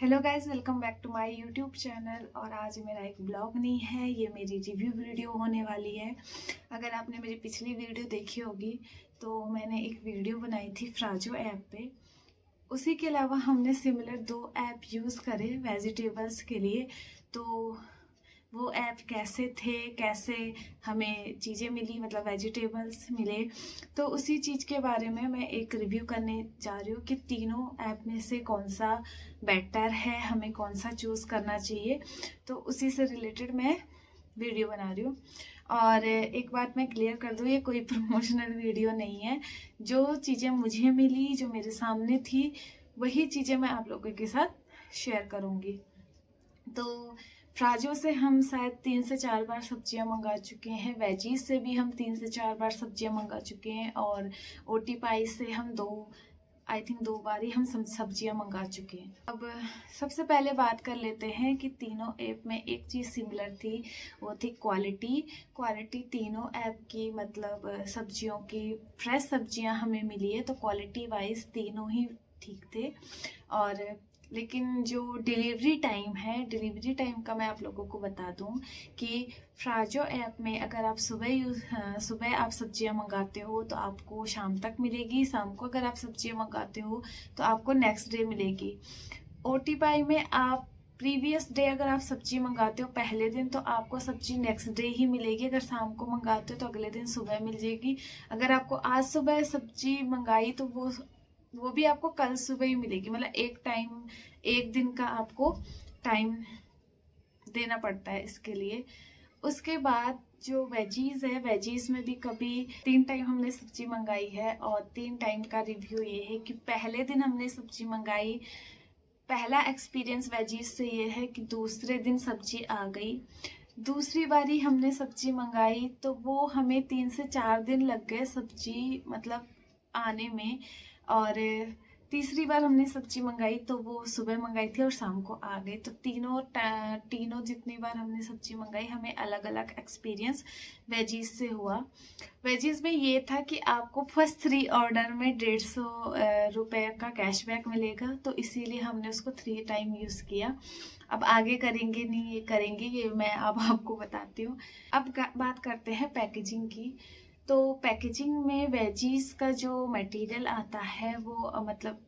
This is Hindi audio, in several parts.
Hello guys, welcome back to my YouTube channel. और आज मेरा एक ब्लॉग नहीं है, ये मेरी रिव्यू वीडियो होने वाली है। अगर आपने मेरी पिछली वीडियो देखी होगी तो मैंने एक वीडियो बनाई थी फ्राजो ऐप पे। उसी के अलावा हमने सिमिलर 2 ऐप यूज़ करे वेजिटेबल्स के लिए। तो वो ऐप कैसे थे, कैसे हमें चीज़ें मिली, मतलब वेजिटेबल्स मिले, तो उसी चीज़ के बारे में मैं एक रिव्यू करने जा रही हूँ कि तीनों ऐप में से कौन सा बेटर है, हमें कौन सा चूज़ करना चाहिए। तो उसी से रिलेटेड मैं वीडियो बना रही हूँ। और एक बात मैं क्लियर कर दूँ, ये कोई प्रमोशनल वीडियो नहीं है। जो चीज़ें मुझे मिली, जो मेरे सामने थी, वही चीज़ें मैं आप लोगों के साथ शेयर करूँगी। तो फ्राजो से हम शायद 3 से 4 बार सब्जियां मंगा चुके हैं, वेजीज से भी हम 3 से 4 बार सब्जियां मंगा चुके हैं, और ओटी पाई से हम 2 बार ही हम सब्जियां मंगा चुके हैं। अब सबसे पहले बात कर लेते हैं कि तीनों ऐप में एक चीज़ सिमिलर थी, वो थी क्वालिटी तीनों ऐप की, मतलब सब्जियों की फ्रेश सब्जियां हमें मिली है, तो क्वालिटी वाइज तीनों ही ठीक थे। और लेकिन जो डिलीवरी टाइम है, डिलीवरी टाइम का मैं आप लोगों को बता दूं कि फ्राजो ऐप में अगर आप सुबह आप सब्जियां मंगाते हो तो आपको शाम तक मिलेगी, शाम को अगर आप सब्जियां मंगाते हो तो आपको नेक्स्ट डे मिलेगी। ओटी पाई में आप प्रीवियस डे अगर आप सब्जी मंगाते हो पहले दिन, तो आपको सब्जी नेक्स्ट डे ही मिलेगी। अगर शाम को मंगाते हो तो अगले दिन सुबह मिल जाएगी। अगर आपको आज सुबह सब्जी मंगाई तो वो भी आपको कल सुबह ही मिलेगी। मतलब एक दिन का आपको टाइम देना पड़ता है इसके लिए। उसके बाद जो वेजीज है, वेजीज में भी कभी 3 टाइम हमने सब्जी मंगाई है, और 3 टाइम का रिव्यू ये है कि पहले दिन हमने सब्जी मंगाई, पहला एक्सपीरियंस वेजीज से ये है कि दूसरे दिन सब्जी आ गई। दूसरी बारी हमने सब्जी मंगाई तो वो हमें 3 से 4 दिन लग गए सब्जी मतलब आने में। और तीसरी बार हमने सब्जी मंगाई तो वो सुबह मंगाई थी और शाम को आ गई। तो तीनों जितनी बार हमने सब्जी मंगाई, हमें अलग अलग एक्सपीरियंस वेजीज से हुआ। वेजीज में ये था कि आपको फर्स्ट 3 ऑर्डर में 150 रुपये का कैशबैक मिलेगा, तो इसीलिए हमने उसको 3 टाइम यूज़ किया। अब आगे करेंगे नहीं, ये करेंगे, ये मैं अब आपको बताती हूँ। अब बात करते हैं पैकेजिंग की। तो पैकेजिंग में वेजीज का जो मटेरियल आता है वो मतलब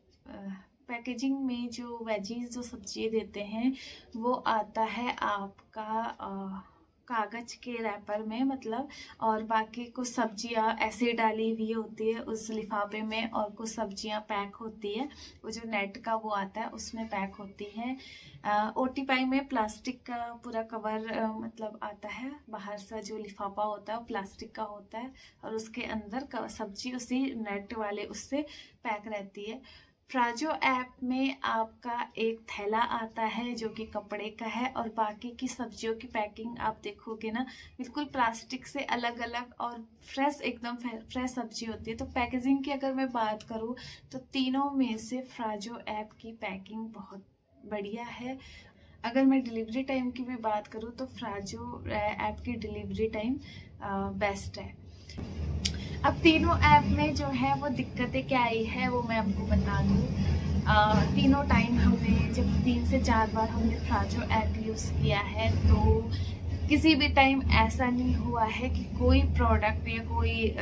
पैकेजिंग में जो वेजीज जो सब्जी देते हैं वो आता है आपका कागज के रैपर में, मतलब। और बाकी कुछ सब्जियां ऐसे डाली हुई होती है उस लिफाफे में, और कुछ सब्जियां पैक होती है, वो जो नेट का वो आता है उसमें पैक होती है। ओटी पाई में प्लास्टिक का पूरा कवर मतलब आता है, बाहर से जो लिफाफा होता है वो प्लास्टिक का होता है, और उसके अंदर सब्जी उसी नेट वाले उससे पैक रहती है। फ्राजो ऐप में आपका एक थैला आता है जो कि कपड़े का है, और बाकी की सब्जियों की पैकिंग आप देखोगे ना, बिल्कुल प्लास्टिक से अलग अलग और फ्रेश, एकदम फ्रेश सब्जी होती है। तो पैकेजिंग की अगर मैं बात करूँ तो तीनों में से फ्राजो ऐप की पैकिंग बहुत बढ़िया है। अगर मैं डिलीवरी टाइम की भी बात करूँ तो फ्राजो ऐप की डिलीवरी टाइम बेस्ट है। अब तीनों ऐप में जो है वो दिक्कतें क्या आई है वो मैं आपको बता दूँ। तीनों टाइम हमने जब 3 से 4 बार हमने फ्राजो ऐप यूज़ किया है तो किसी भी टाइम ऐसा नहीं हुआ है कि कोई प्रोडक्ट या कोई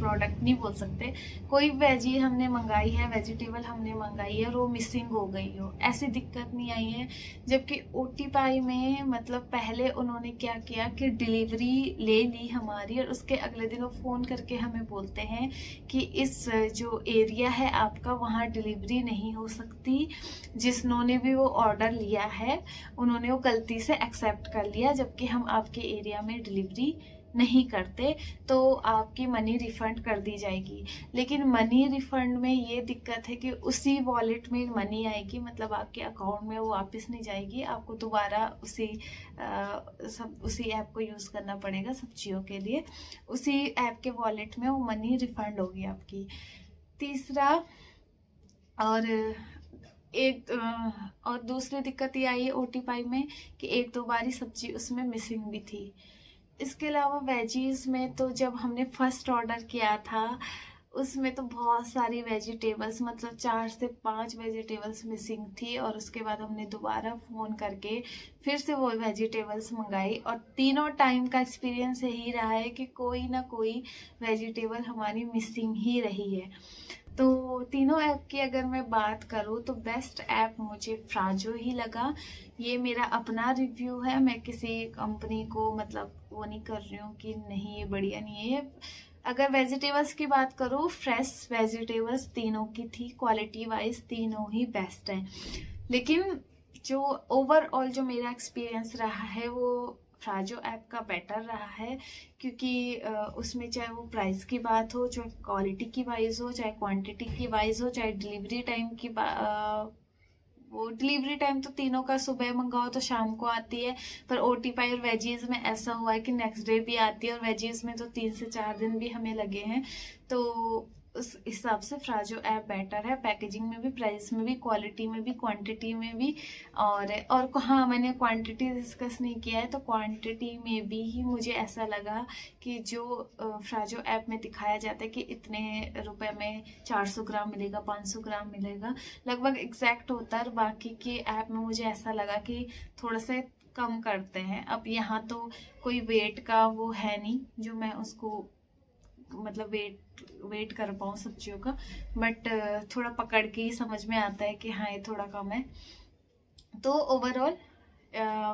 प्रोडक्ट नहीं बोल सकते, कोई वेजी हमने मंगाई है, वेजिटेबल हमने मंगाई है और वो मिसिंग हो गई हो, ऐसी दिक्कत नहीं आई है। जबकि ओटी पाई में मतलब पहले उन्होंने क्या किया कि डिलीवरी ले ली हमारी, और उसके अगले दिन वो फ़ोन करके हमें बोलते हैं कि इस जो एरिया है आपका वहाँ डिलीवरी नहीं हो सकती। जिन्होंने भी वो ऑर्डर लिया है उन्होंने वो गलती से एक्सेप्ट कर लिया, जबकि हम आपके एरिया में डिलीवरी नहीं करते, तो आपकी मनी रिफंड कर दी जाएगी। लेकिन मनी रिफंड में ये दिक्कत है कि उसी वॉलेट में मनी आएगी, मतलब आपके अकाउंट में वो वापस नहीं जाएगी, आपको दोबारा उसी ऐप को यूज़ करना पड़ेगा सब्जियों के लिए। उसी ऐप के वॉलेट में वो मनी रिफंड होगी आपकी। तीसरा और दूसरी दिक्कत ये आई है ओटी पाई में कि 1-2 बार ही सब्जी उसमें मिसिंग भी थी। इसके अलावा वेजीज में तो जब हमने फर्स्ट ऑर्डर किया था उसमें तो बहुत सारी वेजिटेबल्स, मतलब 4 से 5 वेजिटेबल्स मिसिंग थी। और उसके बाद हमने दोबारा फ़ोन करके फिर से वो वेजिटेबल्स मंगाई, और तीनों टाइम का एक्सपीरियंस यही रहा है कि कोई ना कोई वेजिटेबल हमारी मिसिंग ही रही है। तो तीनों ऐप की अगर मैं बात करूँ तो बेस्ट ऐप मुझे फ्राजो ही लगा। ये मेरा अपना रिव्यू है, मैं किसी कंपनी को मतलब वो नहीं कर रही हूँ कि नहीं ये बढ़िया नहीं है। अगर वेजिटेबल्स की बात करूँ, फ्रेश वेजिटेबल्स तीनों की थी, क्वालिटी वाइज तीनों ही बेस्ट हैं। लेकिन जो ओवरऑल जो मेरा एक्सपीरियंस रहा है वो फ्राजो ऐप का बेटर रहा है, क्योंकि उसमें चाहे वो प्राइस की बात हो, चाहे क्वालिटी की वाइज हो, चाहे क्वांटिटी की वाइज हो, चाहे डिलीवरी टाइम की वो डिलीवरी टाइम तो तीनों का सुबह मंगाओ तो शाम को आती है, पर ओटीपाई और वेजीज में ऐसा हुआ है कि नेक्स्ट डे भी आती है, और वेजीज में तो 3 से 4 दिन भी हमें लगे हैं। तो उस हिसाब से फ्राजो ऐप बेटर है, पैकेजिंग में भी, प्राइस में भी, क्वालिटी में भी, क्वांटिटी में भी। और हाँ, मैंने क्वांटिटी डिस्कस नहीं किया है, तो क्वांटिटी में भी ही मुझे ऐसा लगा कि जो फ्राजो ऐप में दिखाया जाता है कि इतने रुपए में 400 ग्राम मिलेगा, 500 ग्राम मिलेगा, लगभग एग्जैक्ट होता है। और बाकी के ऐप में मुझे ऐसा लगा कि थोड़ा सा कम करते हैं। अब यहाँ तो कोई वेट का वो है नहीं जो मैं उसको मतलब वेट कर पाऊँ सब्जियों का, बट थोड़ा पकड़ के ही समझ में आता है कि हाँ ये थोड़ा कम है। तो ओवरऑल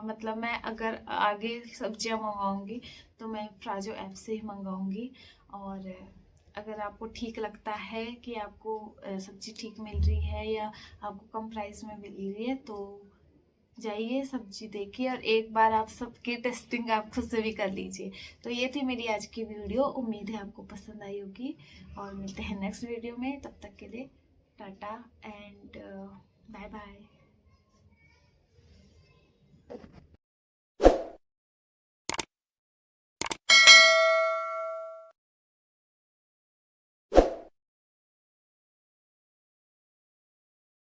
मतलब मैं अगर आगे सब्जियां मंगाऊंगी तो मैं फ्राजो ऐप से ही मंगाऊंगी। और अगर आपको ठीक लगता है कि आपको सब्जी ठीक मिल रही है या आपको कम प्राइस में मिल रही है, तो जाइए सब्जी देखिए, और एक बार आप सबकी टेस्टिंग आप खुद से भी कर लीजिए। तो ये थी मेरी आज की वीडियो, उम्मीद है आपको पसंद आई होगी, और मिलते हैं नेक्स्ट वीडियो में। तब तक के लिए टाटा एंड बाय बाय।